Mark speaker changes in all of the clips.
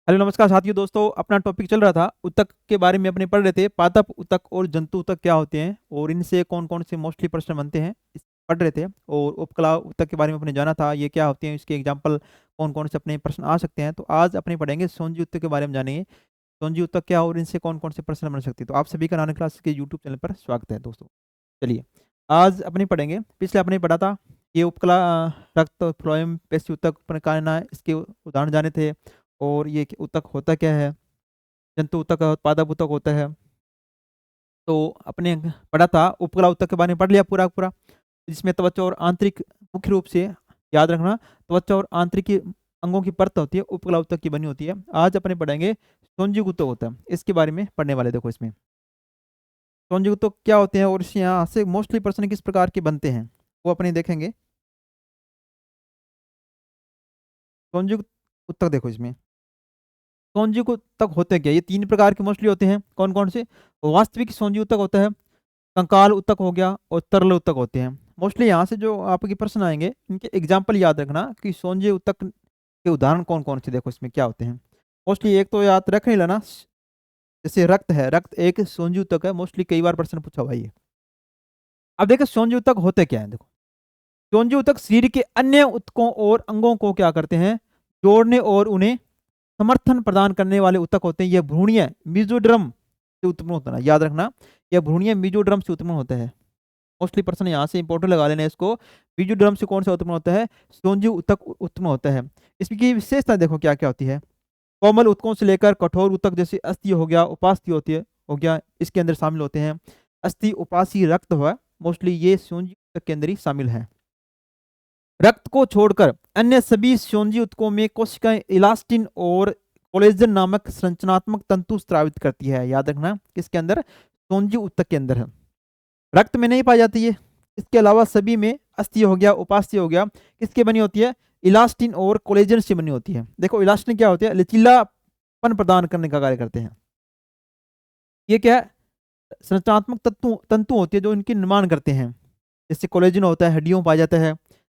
Speaker 1: Hello नमस्कार साथियों दोस्तों, अपना टॉपिक चल रहा था उत्तक के बारे में। अपने पढ़ रहे थे पादप उत्तक और जंतु उत्तक क्या होते हैं और इनसे कौन कौन से मोस्टली प्रश्न बनते हैं, पढ़ रहे थे। और उपकला उत्तक के बारे में अपने जाना था, ये क्या होते हैं, इसके एग्जाम्पल कौन कौन से अपने प्रश्न आ सकते हैं। तो आज अपने पढ़ेंगे सोंजी उत्तक के बारे में, जानेंगे सोंजी उत्तक क्या और इनसे कौन कौन से प्रश्न बन सकते हैं। तो आप सभी का नाना क्लास के यूट्यूब चैनल पर स्वागत है दोस्तों। चलिए आज अपने पढ़ेंगे, पिछले अपने पढ़ा था ये उपकला रक्त फ्लोएम पेशी उत्तक प्रकारना, इसके उदाहरण जाने थे। और ये उत्तक होता क्या है, जंतु उत्तक है, पादप उत्तक होता है। तो अपने पढ़ा था उपकला उत्तक के बारे में, पढ़ लिया पूरा पूरा, जिसमें त्वचा और आंतरिक, मुख्य रूप से याद रखना, त्वचा और आंतरिक अंगों की परत होती है, उपकला उत्तक की बनी होती है। आज अपने पढ़ेंगे सोंजी उत्तक होता है, इसके बारे में पढ़ने वाले। देखो इसमें सोंजी उत्तक क्या होते हैं और इससे यहाँ से मोस्टली प्रश्न किस प्रकार के बनते हैं वो अपने देखेंगे। सोंजी उत्तक देखो इसमें सोंजी उत्तक होते क्या, ये तीन प्रकार के मोस्टली होते हैं। कौन कौन से? वास्तविक सोंजी उत्तक होता है, कंकाल उत्तक हो गया और तरल उत्तक होते हैं। मोस्टली यहाँ से जो आपके प्रश्न आएंगे इनके एग्जाम्पल याद रखना कि सोंजे उत्तक के उदाहरण कौन कौन से, देखो इसमें क्या होते हैं। मोस्टली एक तो याद रख नहीं लेना, जैसे रक्त है, रक्त एक सोंजी उत्तक है, मोस्टली कई बार प्रश्न पूछा हुआ है ये। अब देखो सोंजी उत्तक होते क्या है। देखो सोंजी उत्तक शरीर के अन्य उत्तकों और अंगों को क्या करते हैं, जोड़ने और उन्हें समर्थन प्रदान करने वाले उत्तक होते हैं। यह भ्रूणीय मीजोड्रम से उत्पन्न होता है, याद रखना, यह भ्रूणीय मीजोड्रम से उत्पन्न होता है। मोस्टली प्रश्न यहाँ से इंपॉर्टेंट लगा लेना इसको। मीजोड्रम से कौन सा उत्पन्न होता है? सोंजी उत्तक उत्पन्न होता है। इसकी विशेषता देखो क्या क्या होती है। कोमल उत्तकों से लेकर कठोर उत्तक, जैसे अस्थि हो गया, उपास्थि होती है हो गया, इसके अंदर शामिल होते हैं। अस्थि, उपासी, रक्त हुआ, मोस्टली ये सोंजी उत्तक के अंदर ही शामिल है। रक्त को छोड़कर अन्य सभी सोंजी उत्तकों में कोशिकाएं इलास्टिन और कोलेजन नामक संरचनात्मक तंतु स्रावित करती है। याद रखना किसके अंदर? सोंजी उत्तक के अंदर है, रक्त में नहीं पाई जाती है। इसके अलावा सभी में अस्थि हो गया, उपास्थि हो गया, किसके बनी होती है? इलास्टिन और कोलेजन से बनी होती है। देखो इलास्टिन क्या होती है? लचीलापन प्रदान करने का कार्य करते हैं। ये क्या है? संरचनात्मक तंतु तंतु होती है जो इनके निर्माण करते हैं। जैसे कोलेजन होता है, हड्डियों में पाया जाता है,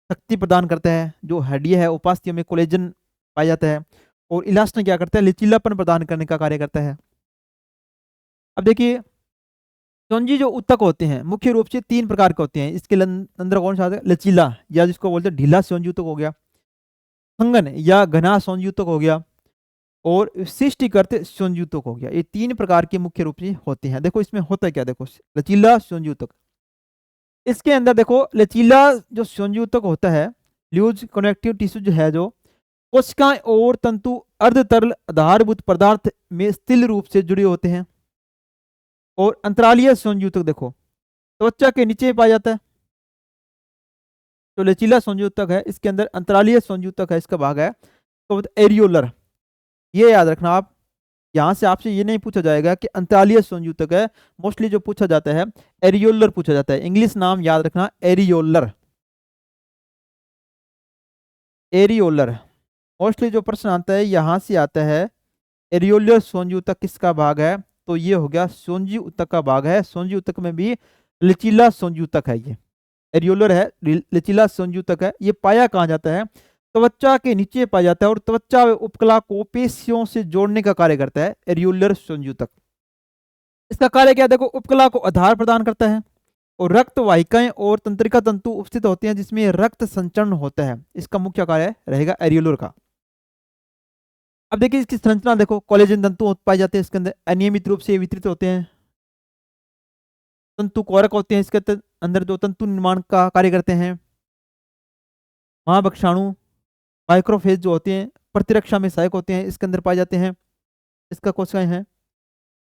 Speaker 1: शक्ति प्रदान करता है। जो हड्डी है उपास्थि में कोलेजन पाया जाता है। और इलास्टिन क्या करता है? लचीलापन प्रदान करने का कार्य करता है। अब देखिए सोंजी जो उत्तक होते हैं मुख्य रूप से तीन प्रकार के होते हैं। इसके अंदर कौन सा आता है? लचीला, या जिसको बोलते हैं ढीला सोंजी उत्तक हो गया, संगन या घना सोंजी उत्तक हो गया, और शिष्टिकृत सोंजी उत्तक हो गया। ये तीन प्रकार के मुख्य रूप से होते हैं। देखो इसमें होता है क्या, देखो लचीला सोंजी उत्तक, इसके अंदर देखो लचीला जो सोंजी उत्तक होता है, ल्यूज कनेक्टिव टिश्यू जो है, जो कोशिकाएं और तंतु अर्ध तरल आधारभूत पदार्थ में स्थिर रूप से जुड़े होते हैं। और अंतरालीय सोंजी उत्तक देखो त्वचा के नीचे पाया जाता है। तो लचीला संयुतक है, इसके अंदर अंतरालीय संयुतक है, इसका भाग है तो एरियोलर। ये याद रखना आप, यहां से आपसे ये नहीं पूछा जाएगा कि अंतरालीय संयुतक है, मोस्टली जो पूछा जाता है एरियोलर पूछा जाता है। इंग्लिश नाम याद रखना, एरियोलर। एरियोलर मोस्टली जो प्रश्न आता है यहां से आता है, एरियोलर संयुतक किसका भाग है? तो ये हो गया सोंजी उत्तक का भाग है। सोंजी उत्तक में भी लचीला संयुतक है, ये एरियोलर है, लचीला संयुतक है। ये पाया कहाँ जाता है? त्वचा के नीचे पाया जाता है और त्वचा उपकला को पेशियों से जोड़ने का कार्य करता है एरियोलर संयुतक। इसका कार्य क्या? देखो उपकला को आधार प्रदान करता है और रक्त वाहिकाएं और तंत्रिका तंतु उपस्थित होते हैं जिसमें रक्त संचरण होता है। इसका मुख्य कार्य रहेगा एरियोलर का। अब देखिए इसकी संरचना देखो, कोलेजन तंतु पाए जाते हैं इसके अंदर, अनियमित रूप से वितरित होते हैं। तंतु कोरक होते हैं इसके अंदर जो तंतु निर्माण का कार्य करते हैं। महाभक्षाणु, माइक्रोफेज जो होते हैं प्रतिरक्षा में सहायक होते हैं, इसके अंदर पाए जाते हैं। इसका कोशिकाएं हैं।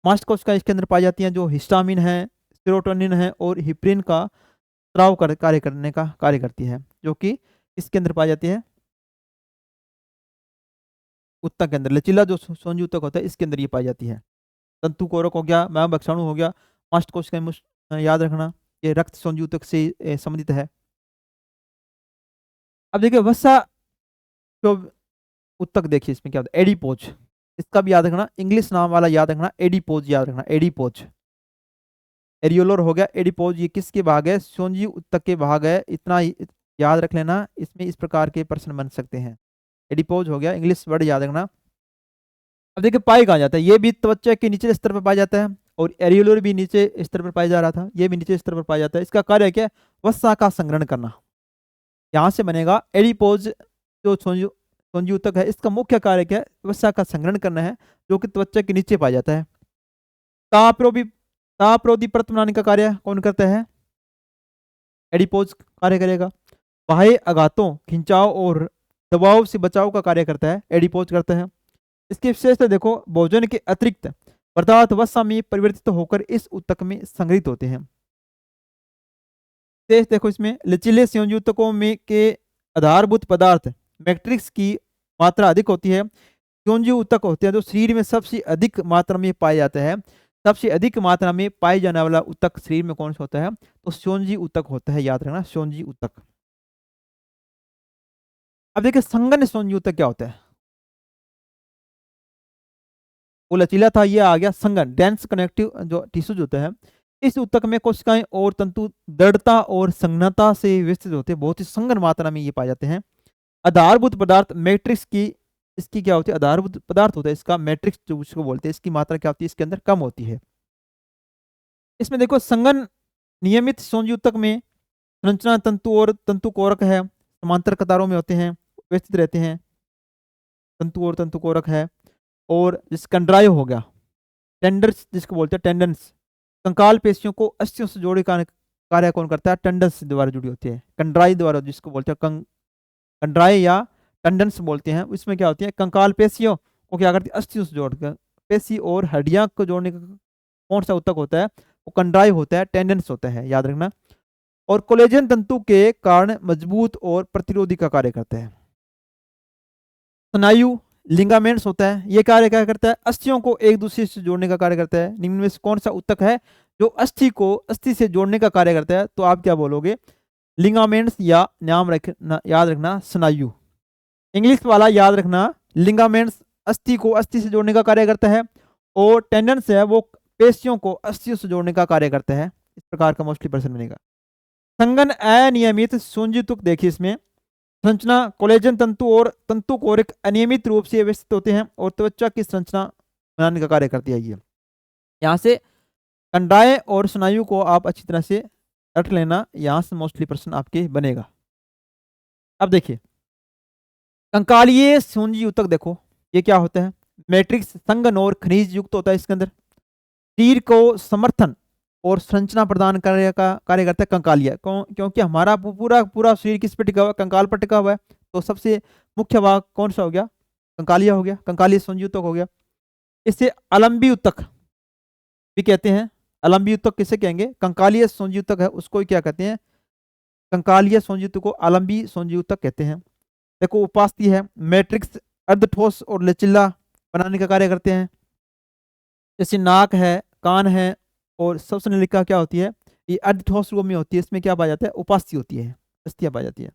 Speaker 1: मास्ट कोशिकाएं इसके अंदर पाई जाती हैं जो हिस्टामिन है, सेरोटोनिन है और हिप्रिन का स्राव कार्य करने का कार्य करती है, जो कि इसके अंदर पाई जाती है उत्तक के अंदर। लचीला जो सोंजी उत्तक होता है इसके अंदर ये पाई जाती है। तंतु कोरक हो गया, महाभक्षाणु हो गया, मास्ट कोशिकाएं याद रखना, ये रक्त सोंजी उत्तक से संबंधित है। अब देखिए वसा जो उत्तक, देखिए इसमें क्या होता है? एडिपोज, इसका भी याद रखना, इंग्लिश नाम वाला याद रखना, एडिपोज याद रखना, एडिपोज। एरियोलर हो गया, एडिपोज ये किसके भाग है? सोंजी उत्तक के भाग है। इतना याद रख लेना, इसमें इस प्रकार के प्रश्न बन सकते हैं। एडिपोज हो गया, इंग्लिश वर्ड याद रखना। अब देखिए पाई कहाँ जाता है, ये भी त्वचा के नीचे स्तर पर पाया जाता है और एरियोलर भी नीचे स्तर पर पाया जा रहा था, ये भी नीचे स्तर पर पाया जाता है। इसका कार्य क्या है, वसा का संग्रहण करना। यहाँ से बनेगा एडिपोज, जो सोंजी ऊतक है इसका मुख्य कार्य क्या है, वसा का संग्रहण करना है, जो कि त्वचा के नीचे पाया जाता है। तापरोधी परत बनाने का कार्य कौन करता है, एडिपोज कार्य करेगा। बाह्य आघातों, खिंचाव और दबाव से बचाव का कार्य करता है, एडिपोज करता है। इसकी विशेषता देखो, भोजन के अतिरिक्त पदार्थ वसा में परिवर्तित होकर इस ऊतक में संग्रहित होते हैं। देखो इसमें लचीले संयोजी ऊतकों में के आधारभूत पदार्थ मैट्रिक्स की मात्रा अधिक होती है। संयोजी ऊतक होते हैं जो शरीर में सबसे अधिक मात्रा में पाया जाता है। सबसे अधिक मात्रा में पाए जाने वाला ऊतक शरीर में कौन सा होता है, तो संयोजी ऊतक होता है, याद रखना संयोजी ऊतक। अब देखिए संघन संयोजी ऊतक क्या होता है, वो लचीला था, ये आ गया संघन, डेंस कनेक्टिव जो टिश्यूज होता है। इस ऊतक में कोशिकाएं और तंतु दृढ़ता और संघनता से विस्तृत होते हैं, बहुत ही संघन मात्रा में ये पाए जाते हैं। आधारभूत पदार्थ मैट्रिक्स की, इसकी क्या होती है, आधारभूत पदार्थ होता है इसका मैट्रिक्स जो उसको बोलते हैं, इसकी मात्रा क्या होती है, इसके अंदर कम होती है। इसमें देखो संघन नियमित संयोजी ऊतक में संरचना तंतु और तंतु कोरक है, समांतर कतारों में होते हैं, व्यवस्थित रहते हैं, तंतु और तंतु कोरक है। और जिस कंड्रायो हो गया, टेंडर्स जिसको बोलते हैं, टेंडन्स, कंकाल पेशियों को अस्थियों से जोड़े का कार्य कौन करता है, टेंडन्स द्वारा जुड़ी होती है, कंड्राई द्वारा, जिसको बोलते हैं कंड्राई या टेंडन्स बोलते हैं। इसमें क्या होती है, कंकाल पेशियों को क्या करती है, अस्थियों से जोड़कर, पेशी और हड्डियां को जोड़ने का कौन सा ऊतक होता है, वो कंड्राई होता है, टेंडन्स होता है, याद रखना। और कोलेजन तंतु के कारण मजबूत और प्रतिरोधी का कार्य करते हैं। स्नायु लिंगामेंट्स होता है, ये कार्य क्या करता है, अस्थियों को एक दूसरे से जोड़ने का कार्य करता है। निम्न में से कौन सा ऊतक है जो अस्थि को अस्थि से जोड़ने का कार्य करता है, तो आप क्या बोलोगे, लिंगामेंट्स, या नाम रखना, याद रखना स्नायु। इंग्लिश वाला याद रखना, लिंगामेंट्स अस्थि को अस्थि से जोड़ने का कार्य करता है, और टेंडेंस है वो पेशियों को अस्थियों से जोड़ने का कार्य करता है। इस प्रकार का मोस्टली प्रश्न बनेगा। संघन अनियमित संयोजित, देखिए इसमें संरचना कोलेजन तंतु और तंतु कोरक अनियमित रूप से व्यवस्थित होते हैं और त्वचा की संरचना बनाने का कार्य करती है। ये यहाँ से कंडाय और स्नायु को आप अच्छी तरह से रट लेना, यहाँ से मोस्टली प्रश्न आपके बनेगा। अब देखिए कंकालीय संयोजी ऊतक, देखो ये क्या होता है, मैट्रिक्स संघन और खनिज युक्त होता है। इसके अंदर शरीर को समर्थन और संरचना प्रदान करने का कार्य करता है कंकालिया, क्योंकि हमारा पूरा पूरा शरीर किस पे टिका हुआ है, कंकाल पर टिका हुआ है। तो सबसे मुख्य भाग कौन सा हो गया, कंकालिया हो गया, कंकालीय संयोजी ऊतक हो गया। इसे अलंबी ऊतक भी कहते हैं। अलंबी ऊतक किसे कहेंगे, कंकालीय संयोजी ऊतक है उसको ही क्या कहते हैं, कंकालीय संयोजी ऊतक को अलंबी संयोजी ऊतक कहते हैं। देखो उपास्थि है, मैट्रिक्स अर्धठोस और लचीला बनाने का कार्य करते हैं। जैसे नाक है, कान है, और सबसे नलिका क्या होती है, ये अर्धठोस रूप में होती है। इसमें क्या पाया जाता है, उपास्थि होती है, अस्थियां पाई जाती है।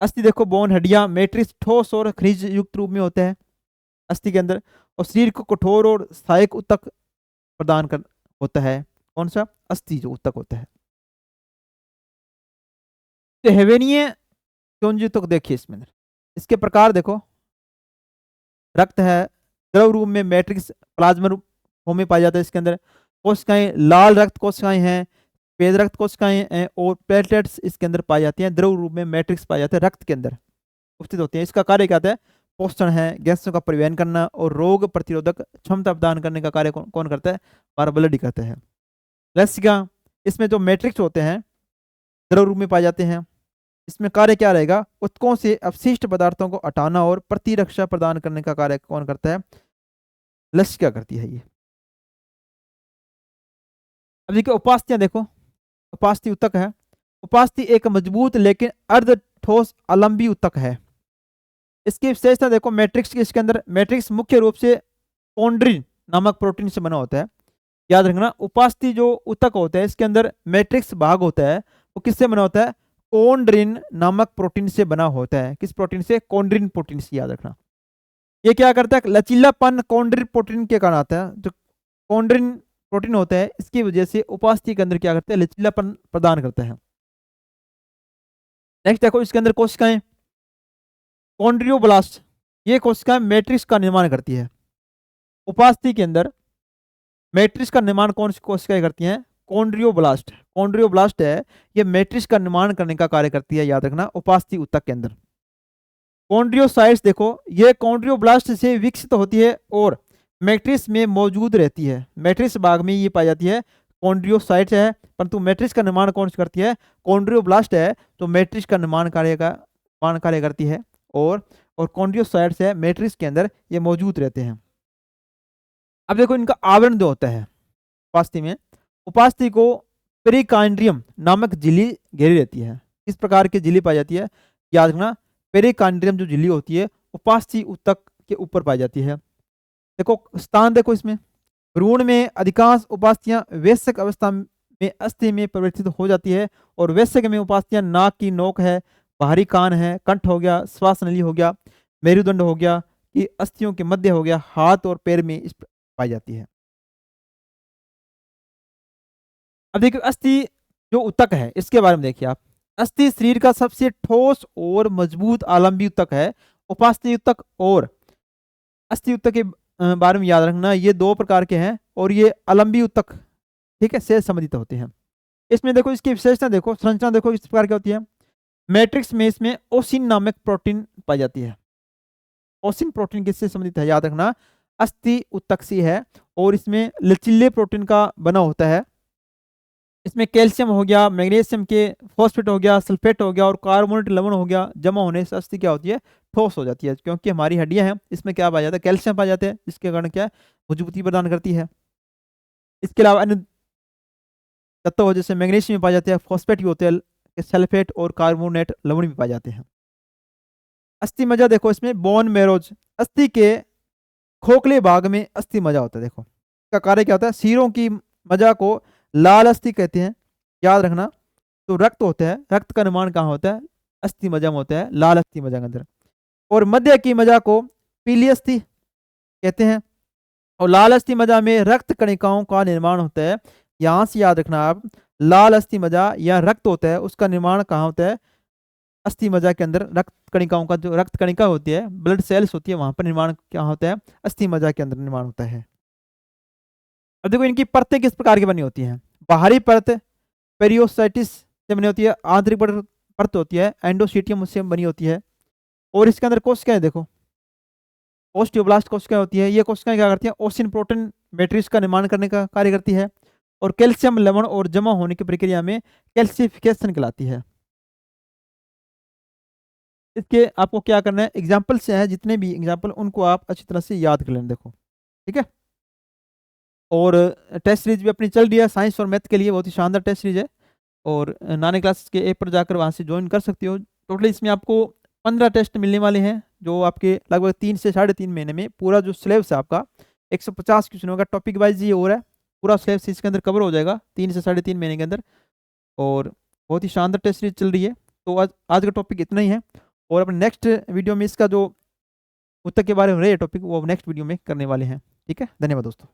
Speaker 1: अस्थि देखो बोन, हड्डियां, मैट्रिक्स ठोस और खनिज युक्त रूप में होता है अस्थि के अंदर, और शरीर को कठोर और सहायक ऊतक प्रदान कर होता है। कौन सा, अस्थि जो ऊतक होता है। तो हेवेनीय संयोजी ऊतक देखिए इसमें, इसके प्रकार देखो, रक्त है, द्रव रूप में मैट्रिक्स प्लाज्मा रूप में पाया जाता है। इसके अंदर कोशिकाएं, लाल रक्त कोशिकाएं हैं, श्वेत रक्त कोशिकाएं हैं, और प्लेटलेट्स इसके अंदर पाई जाती हैं। द्रव रूप में मैट्रिक्स पाए जाते हैं, रक्त के अंदर उपस्थित होती हैं। इसका कार्य क्या है, पोषण है, गैसों का परिवहन करना और रोग प्रतिरोधक क्षमता प्रदान करने का कार्य कौन करता है, हमारा ब्लड ही करता है। लसिका, इसमें जो मैट्रिक्स होते हैं द्रव रूप में पाए जाते हैं। इसमें कार्य क्या रहेगा, ऊतकों से अपशिष्ट पदार्थों को हटाना और प्रतिरक्षा प्रदान करने का कार्य कौन करता है, लसिका करती है ये। अब देखिए उपास्थियां, देखो उपास्थि ऊतक है। उपास्थि एक मजबूत लेकिन अर्ध ठोस अलंबी ऊतक है। इसकी विशेषता देखो, मैट्रिक्स के इसके अंदर मैट्रिक्स मुख्य रूप से कॉन्ड्रिन नामक प्रोटीन से बना होता है। याद रखना, उपास्थि जो ऊतक होता है इसके अंदर मैट्रिक्स भाग होता है, वो किससे बना होता है, कॉन्ड्रिन नामक प्रोटीन से बना होता है। किस प्रोटीन से, कॉन्ड्रिन प्रोटीन से, याद रखना। ये क्या करता है, लचीलापन कॉन्ड्रिन प्रोटीन के कारण आता है। जो कॉन्ड्रिन प्रोटीन होता है इसकी वजह से उपास्थि के अंदर क्या करता है, लचीलापन प्रदान करता है। नेक्स्ट देखो, इसके अंदर कोशिकाएं कॉन्ड्रियोब्लास्ट, ये कोशिकाएं मैट्रिक्स का निर्माण करती है। उपास्थि के अंदर मैट्रिक्स का निर्माण कौन सी कोशिकाएं करती हैं? कॉन्ड्रियोब्लास्ट। कॉन्ड्रियोब्लास्ट है, ये मैट्रिक्स का निर्माण करने का कार्य करती है, याद रखना, उपास्थि ऊतक के अंदर। कॉन्ड्रियोसाइट्स देखो, ये कॉन्ड्रियोब्लास्ट से विकसित होती है और मैट्रिक्स में मौजूद रहती है। मैट्रिक्स भाग में ये पाई जाती है। कॉन्ड्रियोसाइट्स है, परंतु मैट्रिक्स का निर्माण कौन सी करती है? कॉन्ड्रियोब्लास्ट है, तो मैट्रिक्स का निर्माण कार्य करती है। और कॉन्ड्रियोसाइट्स है, मैट्रिक्स के अंदर ये मौजूद रहते हैं। अब देखो इनका आवरण जो होता है उपास्थि में, उपास्थि को पेरिकाइंड्रियम नामक झिल्ली घेरी रहती है। किस प्रकार की झिल्ली पाई जाती है? याद रखना, पेरिकाइंड्रियम जो झिल्ली होती है उपास्थि ऊतक के ऊपर पाई जाती है। देखो स्थान देखो इसमें, भ्रूण में अधिकांश उपास्थियां वयस्क अवस्था में अस्थि में परिवर्तित हो जाती है, और वयस्क में उपास्थियां नाक की नोक है, बाहरी कान है, कंठ हो गया, श्वास नली हो गया, मेरुदंड हो गया, ये अस्थियों के मध्य हो गया, हाथ और पैर में इस पाई जाती है। अब देखिए अस्थि जो ऊतक है इसके बारे में देखिए आप। अस्थि शरीर का सबसे ठोस और मजबूत आलंबी ऊतक है। उपास्थि ऊतक और अस्थि ऊतक के बारे में याद रखना, ये दो प्रकार के हैं और ये आलंबी ऊतक, ठीक है, से संबंधित होते हैं। इसमें देखो इसकी विशेषता देखो, संरचना देखो इस प्रकार की होती है। मैट्रिक्स में इसमें ओसिन नामक प्रोटीन पाई जाती है। ओसिन प्रोटीन किससे संबंधित है? याद रखना, अस्थि ऊतक से है, और इसमें लचीले प्रोटीन का बना होता है। इसमें कैल्शियम हो गया, मैग्नीशियम के फॉस्फेट हो गया, सल्फेट हो गया और कार्बोनेट लवण हो गया, जमा होने से अस्थि क्या होती है? ठोस हो जाती है। क्योंकि हमारी हड्डियां हैं, इसमें क्या पाया जाता है? कैल्शियम पाया जाता है, जिसके कारण क्या है? मजबूती प्रदान करती है। इसके अलावा अन्य तत्व हो जैसे मैग्नीशियम में पाए जाते हैं, फॉस्फेट भी होते हैं, सल्फेट और कार्बोनेट लवण भी पाए जाते हैं। अस्थि मज्जा देखो, इसमें बोन मैरोज, अस्थि के खोखले भाग में अस्थि मज्जा होता है। देखो इसका कार्य क्या होता है? शीरों की मज्जा को लाल अस्थि कहते हैं, याद रखना। तो रक्त होता है, रक्त का निर्माण कहाँ होता है? अस्थि मज्जा में होता है, लाल अस्थि मज्जा के अंदर। और मध्य की मज्जा को पीली अस्थि कहते हैं, और लाल अस्थि मज्जा में रक्त कणिकाओं का निर्माण होता है। यहां से याद रखना आप, लाल अस्थि मज्जा या रक्त होता है, उसका निर्माण कहाँ होता है? अस्थि मज्जा के अंदर। रक्त कणिकाओं का, जो रक्त कणिका होती है, ब्लड सेल्स होती है, वहां पर निर्माण क्या होता है? अस्थि मज्जा के अंदर निर्माण होता है। अब देखो इनकी परतें किस प्रकार की बनी होती हैं। बाहरी परत पेरियोसाइटिस से बनी होती है, आंतरिक परत होती है एंडोसीटियम, उससे बनी होती है। और इसके अंदर कोशिकाएं देखो, ओस्टियोब्लास्ट कोशिकाएं होती है। ये कोशिकाएं क्या करती हैं? ओसिन प्रोटीन मैट्रिक्स का निर्माण करने का कार्य करती है, और कैल्शियम लवण और जमा होने की प्रक्रिया में कैल्सिफिकेशन कहलाती है। इसके आपको क्या करना है, एग्जाम्पल से है जितने भी एग्जाम्पल, उनको आप अच्छी तरह से याद कर लेना। देखो ठीक है। और टेस्ट सीरीज भी अपनी चल रही है साइंस और मैथ के लिए, बहुत ही शानदार टेस्ट सीरीज है, और नानी क्लास के ऐप पर जाकर वहाँ से ज्वाइन कर सकते हो। टोटली इसमें आपको 15 टेस्ट मिलने वाले हैं, जो आपके लगभग 3 से 3.5 महीने में पूरा जो सिलेबस है आपका 150 क्वेश्चन होगा, टॉपिक वाइज ये हो रहा है, पूरा सिलेबस इसके अंदर कवर हो जाएगा 3 से 3.5 महीने के अंदर। और बहुत ही शानदार टेस्ट सीरीज चल रही है। तो आज का टॉपिक इतना ही है, और अपने नेक्स्ट वीडियो में इसका जो उत्तर के बारे में रहे टॉपिक, वो नेक्स्ट वीडियो में करने वाले हैं। ठीक है, धन्यवाद दोस्तों।